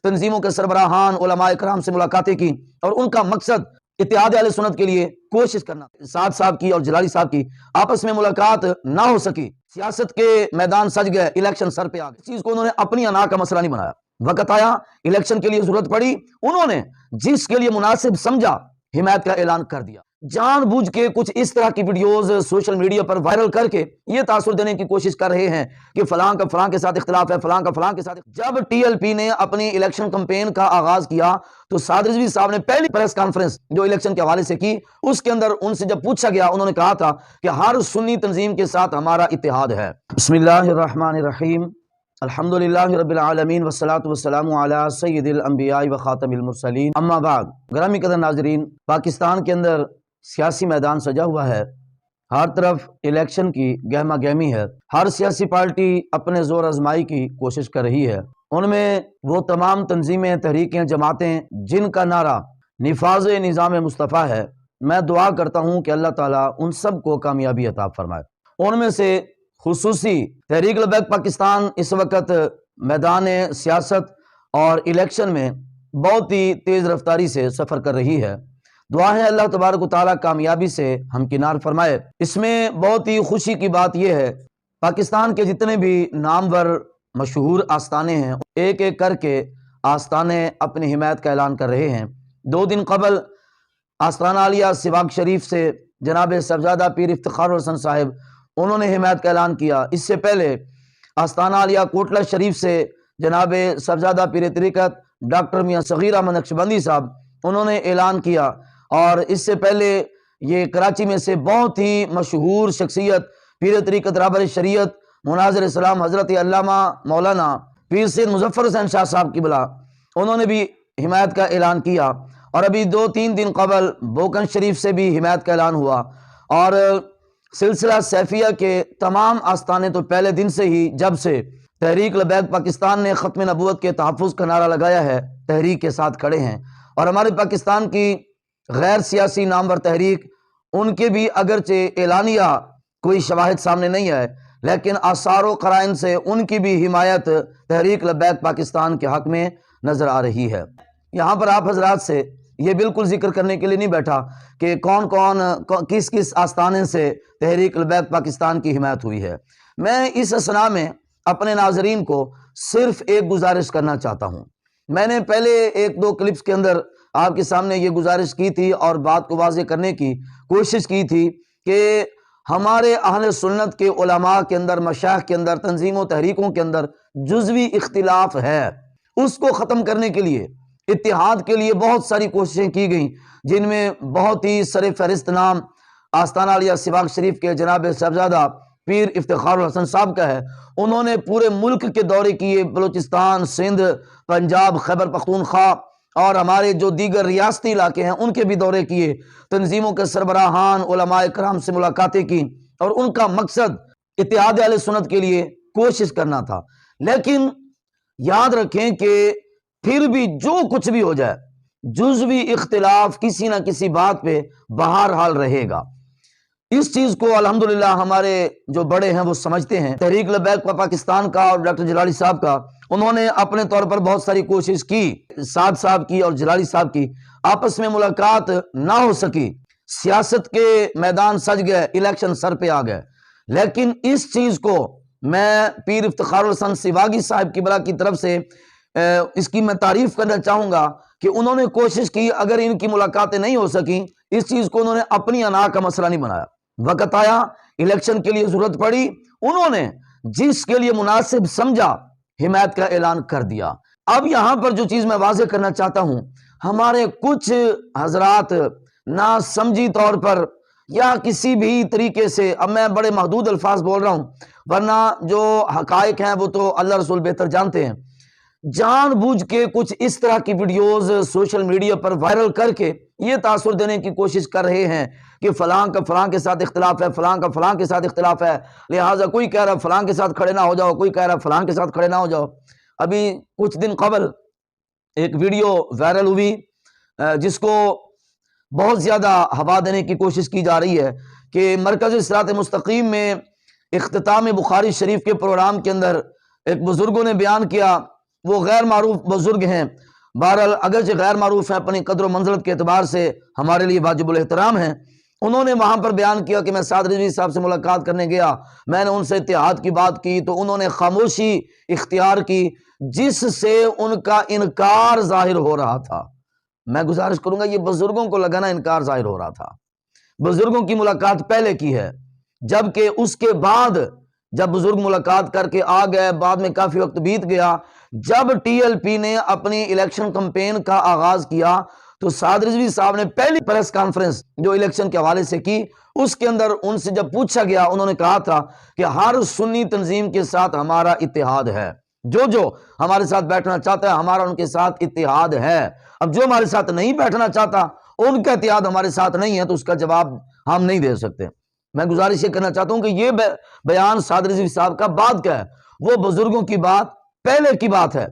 तंजीमों के सरबराहान उलमाए कराम से मुलाकातें की और उनका मकसद इत्तेहाद अहले सुन्नत के लिए कोशिश करना। साद साहब की और जलाली साहब की आपस में मुलाकात ना हो सकी, सियासत के मैदान सज गए, इलेक्शन सर पे आ गए। इस चीज को उन्होंने अपनी अना का मसला नहीं बनाया। वक्त आया, इलेक्शन के लिए जरूरत पड़ी, उन्होंने जिसके लिए मुनासिब समझा हिमायत का ऐलान कर दिया। जानबूझ के कुछ इस तरह की वीडियोस सोशल मीडिया पर वायरल करके ये तासुर देने की कोशिश कर रहे हैं कि फलां का फलां के साथ इख्तिलाफ है, फलां का फलां के साथ। जब टीएलपी ने अपनी इलेक्शन कैंपेन का आगाज किया तो साद रिजवी साहब ने पहली प्रेस कॉन्फ्रेंस जो इलेक्शन के हवाले से की, उसके अंदर उनसे जब पूछा गया, उन्होंने कहा था कि हर सुन्नी तंजीम के साथ हमारा इत्तेहाद है। बिस्मिल्लाहिर्रहमानिर्रहीम, अल्हम्दुलिल्लाहि रब्बिल आलमीन वस्सलातु वस्सलामु अला सय्यिदिल अंबिया'i व खातमिल मुरसलीन, अम्मा बाद। ग्रामी कदर नाज़रीन, पाकिस्तान के अंदर सियासी मैदान सजा हुआ है, हर तरफ इलेक्शन की गहमा गहमी है। हर सियासी पार्टी अपने जोर आजमाई की कोशिश कर रही है। उनमें वो तमाम तंजीमें, तहरीकें, जमातें जिनका नारा निफाज निज़ाम मुस्तफ़ा है, मैं दुआ करता हूँ कि अल्लाह ताला उन सब को कामयाबी अता फरमाए। उनमें से खुसूसी तहरीक लबैक पाकिस्तान इस वक्त मैदान सियासत और इलेक्शन में बहुत ही तेज़ रफ्तारी से सफ़र कर रही है। दुआ है अल्लाह तबारक व तआला कामयाबी से हमकिनार फरमाए। इसमें बहुत ही खुशी की बात यह है, पाकिस्तान के जितने भी नामवर मशहूर आस्थाने हैं, एक एक करके आस्थाने अपनी हिमायत का ऐलान कर रहे हैं। 2 दिन कबल आस्थाना आलिया सिवाग शरीफ से जनाब साहबजादा पीर इफ्तिखार हसन साहिब, उन्होंने हिमायत का ऐलान किया। इससे पहले आस्थाना आलिया कोटला शरीफ से जनाब साहबजादा पीर तरीक़त डॉक्टर मियाँ सगीर अहमद नक्शबंदी साहब, उन्होंने ऐलान किया। और इससे पहले ये कराची में से बहुत ही मशहूर शख्सियत पीर तरीक़त राहबर शरीयत मुनाज़िर इस्लाम हज़रत अल्लामा मौलाना पीर सैयद मुज़फ़्फ़र हुसैन शाह साहब की बला, उन्होंने भी हिमायत का ऐलान किया। और अभी 2-3 दिन कबल बोकन शरीफ से भी हिमायत का ऐलान हुआ। और सिलसिला सैफिया के तमाम आस्थाने तो पहले दिन से ही, जब से तहरीक लबैक पाकिस्तान ने ख़त्म नबूवत के तहफ़्फ़ुज़ का नारा लगाया है, तहरीक के साथ खड़े हैं। और हमारे पाकिस्तान की गैर सियासी नामवर तहरीक, उनके भी अगरचे एलानिया कोई शवाहिद सामने नहीं आए, लेकिन आसारो क़राइन से उनकी भी हिमायत तहरीक लबैक पाकिस्तान के हक़ में नज़र आ रही है। यहाँ पर आप हजरात से ये बिल्कुल जिक्र करने के लिए नहीं बैठा कि कौन कौन किस किस आस्थाने से तहरीक लबैक पाकिस्तान की हिमायत हुई है। मैं इस असना में अपने नाजरीन को सिर्फ एक गुजारिश करना चाहता हूँ। मैंने पहले 1-2 क्लिप्स के अंदर आपके सामने ये गुजारिश की थी और बात को वाज़ेह करने की कोशिश की थी कि हमारे अहले सुन्नत के उलमा के अंदर, मशाइख के अंदर, तंजीमों तहरीकों के अंदर जुज़वी इख्तिलाफ है। उसको ख़त्म करने के लिए, इत्तिहाद के लिए बहुत सारी कोशिशें की गई, जिनमें बहुत ही सर फहरिस्त नाम आस्थाना आलिया सिवाग शरीफ के जनाब साहबजादा पीर इफ्तिखार हसन साहब का है। उन्होंने पूरे मुल्क के दौरे किए, बलूचिस्तान, सिंध, पंजाब, खैबर पख्तूनख्वा और हमारे जो दीगर रियासती इलाके हैं उनके भी दौरे किए। तंजीमों के सरबराहान उलमाए कराम से मुलाकातें की और उनका मकसद इत्तेहाद अहले सुन्नत के लिए कोशिश करना था। लेकिन याद रखें कि फिर भी जो कुछ भी हो जाए, जुज़वी इख्तिलाफ किसी ना किसी बात पे बहरहाल रहेगा। इस चीज को अल्हम्दुलिल्लाह हमारे जो बड़े हैं वो समझते हैं। तहरीक लबैक पाकिस्तान का और डॉक्टर जलाली साहब का, उन्होंने अपने तौर पर बहुत सारी कोशिश की। साद साहब की और जलाली साहब की आपस में मुलाकात ना हो सकी, सियासत के मैदान सज गए, इलेक्शन सर पे आ गए। लेकिन इस चीज को मैं पीर इफ्तिखार हसन सिवागी साहब की बला की तरफ से इसकी मैं तारीफ करना चाहूंगा कि उन्होंने कोशिश की। अगर इनकी मुलाकातें नहीं हो सकी, इस चीज को उन्होंने अपनी अना का मसला नहीं बनाया। वक्त आया, इलेक्शन के लिए जरूरत पड़ी, उन्होंने जिसके लिए मुनासिब समझा हिमायत का ऐलान कर दिया। अब यहां पर जो चीज मैं वाज़ेह करना चाहता हूं, हमारे कुछ हजरात ना समझी तौर पर या किसी भी तरीके से, अब मैं बड़े महदूद अल्फाज बोल रहा हूं, वरना जो हकायक हैं वो तो अल्लाह रसूल बेहतर जानते हैं, जानबूझ के कुछ इस तरह की वीडियोस सोशल मीडिया पर वायरल करके ये तासुर देने की कोशिश कर रहे हैं कि फलां का फलां के साथ इख्तिलाफ है, फलां का फलां के साथ इख्तिलाफ है, लिहाजा कोई कह रहा है फलां के साथ खड़े ना हो जाओ, कोई कह रहा है फलां के साथ खड़े ना हो जाओ। अभी कुछ दिन कबल एक वीडियो वायरल हुई जिसको बहुत ज्यादा हवा देने की कोशिश की जा रही है कि मरकज़ सिरात मुस्तकीम में इख्तिताम बुखारी शरीफ के प्रोग्राम के अंदर एक बुजुर्गों ने बयान किया وہ غیر معروف بزرگ ہیں، بہرحال اگرچہ غیر معروف ہیں، اپنی قدر و منزلت کے اعتبار سے ہمارے لیے واجب الاحترام ہیں۔ انہوں نے وہاں پر بیان کیا کہ میں سعد رضوی صاحب سے ملاقات کرنے گیا، میں نے ان سے اتحاد کی بات کی تو انہوں نے خاموشی اختیار کی، جس سے ان کا انکار ظاہر ہو رہا تھا۔ میں گزارش کروں گا، یہ بزرگوں کو لگانا انکار ظاہر ہو رہا تھا۔ بزرگوں کی ملاقات پہلے کی ہے، جبکہ اس کے بعد جب بزرگ ملاقات کر کے آ گئے، بعد میں کافی وقت بیت گیا، جب ٹی ایل پی نے اپنی الیکشن کمپین کا آغاز کیا تو سعد رضوی صاحب نے پہلی پریس کانفرنس جو الیکشن کے حوالے سے کی، اس کے اندر ان سے جب پوچھا گیا، انہوں نے کہا تھا کہ ہر سنی تنظیم کے ساتھ ہمارا اتحاد ہے، جو ہمارے ساتھ بیٹھنا چاہتا ہے ہمارا ان کے ساتھ اتحاد ہے، اب جو ہمارے ساتھ نہیں بیٹھنا چاہتا ان کا اتحاد ہمارے ساتھ نہیں ہے، تو اس کا جواب ہم نہیں دے سکتے۔ میں گزارش یہ کرنا چاہتا ہوں کہ یہ بیان سعد رضوی صاحب کا بعد کا ہے، وہ بزرگوں کی بات پہلے کی بات ہے۔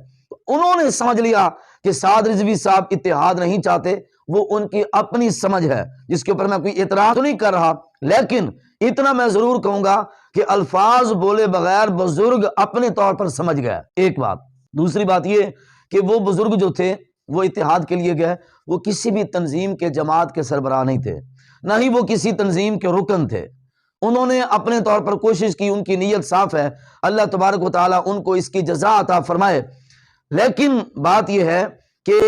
انہوں نے سمجھ لیا کہ سعد رضوی صاحب اتحاد نہیں چاہتے، وہ ان کی اپنی سمجھ ہے، جس کے اوپر میں کوئی اعتراض تو نہیں کر رہا، لیکن اتنا میں ضرور کہوں گا کہ الفاظ بولے بغیر بزرگ اپنے طور پر سمجھ گئے، ایک بات۔ دوسری بات یہ کہ وہ بزرگ جو تھے وہ اتحاد کے لیے گئے، وہ کسی بھی تنظیم کے جماعت کے سربراہ نہیں تھے، نہ ہی وہ کسی تنظیم کے رکن تھے۔ انہوں نے اپنے طور پر کوشش کی، ان کی نیت صاف ہے، اللہ تبارک و تعالیٰ ان کو اس کی جزا عطا فرمائے۔ لیکن بات یہ ہے کہ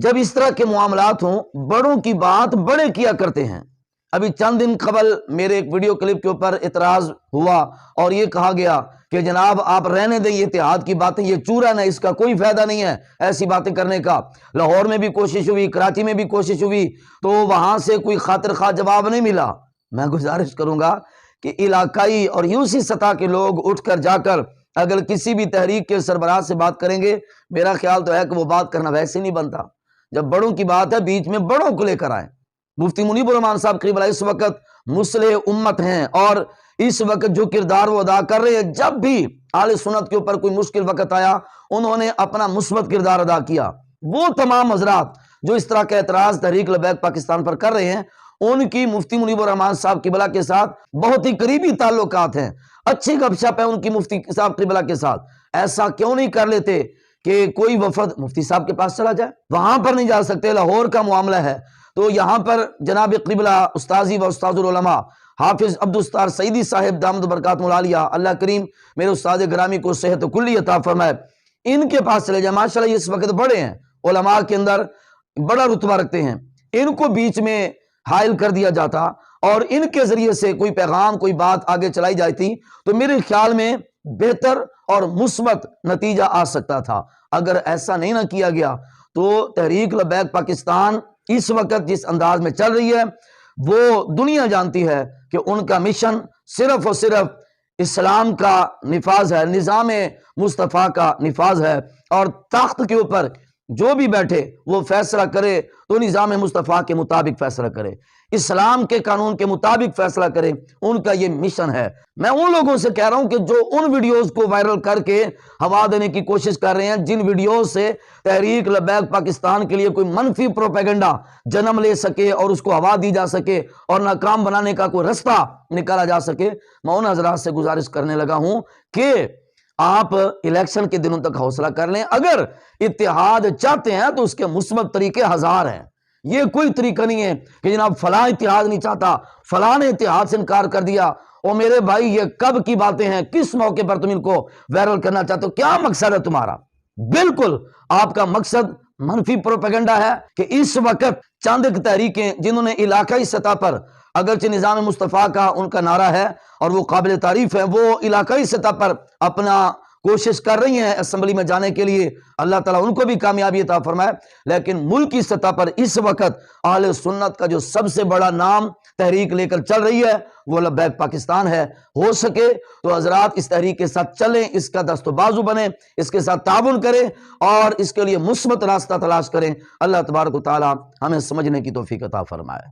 جب اس طرح کے معاملات ہوں، بڑوں کی بات بڑے کیا کرتے ہیں۔ ابھی چند دن قبل میرے ایک ویڈیو کلپ کے اوپر اعتراض ہوا اور یہ کہا گیا کہ جناب آپ رہنے دیں یہ اتحاد کی باتیں، یہ چورن ہے، اس کا کوئی فائدہ نہیں ہے ایسی باتیں کرنے کا۔ لاہور میں بھی کوشش ہوئی، کراچی میں بھی کوشش ہوئی، تو وہاں سے کوئی خاطر خواہ جواب نہیں ملا۔ میں گزارش کروں گا کہ علاقائی اور یوسی سطح کے لوگ اٹھ کر جا کر اگر کسی بھی تحریک کے سربراہ سے بات کریں گے، میرا خیال تو ہے کہ وہ بات کرنا ویسے نہیں بنتا۔ جب بڑوں کی بات ہے، بیچ میں بڑوں کو لے کر آئیں۔ مفتی منیب الرحمان صاحب قریب اللہ اس وقت مصلح امت ہیں، اور اس وقت جو کردار وہ ادا کر رہے ہیں، جب بھی اہل سنت کے اوپر کوئی مشکل وقت آیا انہوں نے اپنا مثبت کردار ادا کیا۔ وہ تمام حضرات جو اس طرح کا اعتراض تحریک لبیک پاکستان پر کر رہے ہیں، ان کی مفتی منیب الرحمان صاحب قبلہ کے ساتھ بہت ہی قریبی تعلقات ہیں، اچھی گپ شپ ہے ان کی مفتی صاحب قبلہ کے ساتھ۔ ایسا کیوں نہیں کر لیتے کہ کوئی وفد مفتی صاحب کے پاس چلا جائے؟ وہاں پر نہیں جا سکتے، لاہور کا معاملہ ہے، تو یہاں پر جناب قبلہ استاذی و استاذ العلماء حافظ عبدالستار سعیدی صاحب دامت برکاتہ العالیہ، اللہ کریم میرے استاد گرامی کو صحت کلی عطا فرمائے، ان کے پاس چلے جائیں۔ ماشاءاللہ یہ اس وقت بڑے ہیں، علماء کے اندر بڑا رتبہ رکھتے ہیں، ان کو بیچ میں حائل کر دیا جاتا اور ان کے ذریعے سے کوئی پیغام، کوئی بات آگے چلائی جاتی تو میرے خیال میں بہتر اور مثبت نتیجہ آ سکتا تھا۔ اگر ایسا نہیں نہ کیا گیا تو تحریک لبیک پاکستان اس وقت جس انداز میں چل رہی ہے، وہ دنیا جانتی ہے کہ ان کا مشن صرف اور صرف اسلام کا نفاذ ہے، نظام مصطفیٰ کا نفاذ ہے، اور تخت کے اوپر جو بھی بیٹھے وہ فیصلہ کرے تو نظام مصطفیٰ کے مطابق فیصلہ کرے، اسلام کے قانون کے مطابق فیصلہ کرے، ان کا یہ مشن ہے۔ میں ان لوگوں سے کہہ رہا ہوں کہ جو ان ویڈیوز کو وائرل کر کے ہوا دینے کی کوشش کر رہے ہیں، جن ویڈیوز سے تحریک لبیک پاکستان کے لیے کوئی منفی پروپیگنڈا جنم لے سکے اور اس کو ہوا دی جا سکے اور ناکام بنانے کا کوئی رستہ نکالا جا سکے، میں ان حضرات سے گزارش کرنے لگا ہوں کہ آپ الیکشن کے دنوں تک حوصلہ کر لیں۔ اگر اتحاد چاہتے ہیں تو اس کے مثبت طریقے ہزار ہیں، یہ کوئی طریقہ نہیں ہے کہ جناب فلاں اتحاد نہیں چاہتا، فلاں نے اتحاد سے انکار کر دیا۔ اور میرے بھائی یہ کب کی باتیں ہیں؟ کس موقع پر تم ان کو وائرل کرنا چاہتے ہو؟ کیا مقصد ہے تمہارا؟ بالکل آپ کا مقصد منفی پروپیگنڈا ہے کہ اس وقت چند ایک تحریکیں جنہوں نے علاقائی سطح پر، اگرچہ نظام مصطفیٰ کا ان کا نعرہ ہے اور وہ قابل تعریف ہے، وہ علاقائی سطح پر اپنا کوشش کر رہی ہیں اسمبلی میں جانے کے لیے، اللہ تعالیٰ ان کو بھی کامیابی عطا فرمائے۔ لیکن ملکی سطح پر اس وقت اہل سنت کا جو سب سے بڑا نام تحریک لے کر چل رہی ہے وہ لبیک پاکستان ہے۔ ہو سکے تو حضرات اس تحریک کے ساتھ چلیں، اس کا دست و بازو بنیں، اس کے ساتھ تعاون کریں اور اس کے لیے مثبت راستہ تلاش کریں۔ اللہ تبارک و تعالیٰ ہمیں سمجھنے کی توفیق عطا فرمائے۔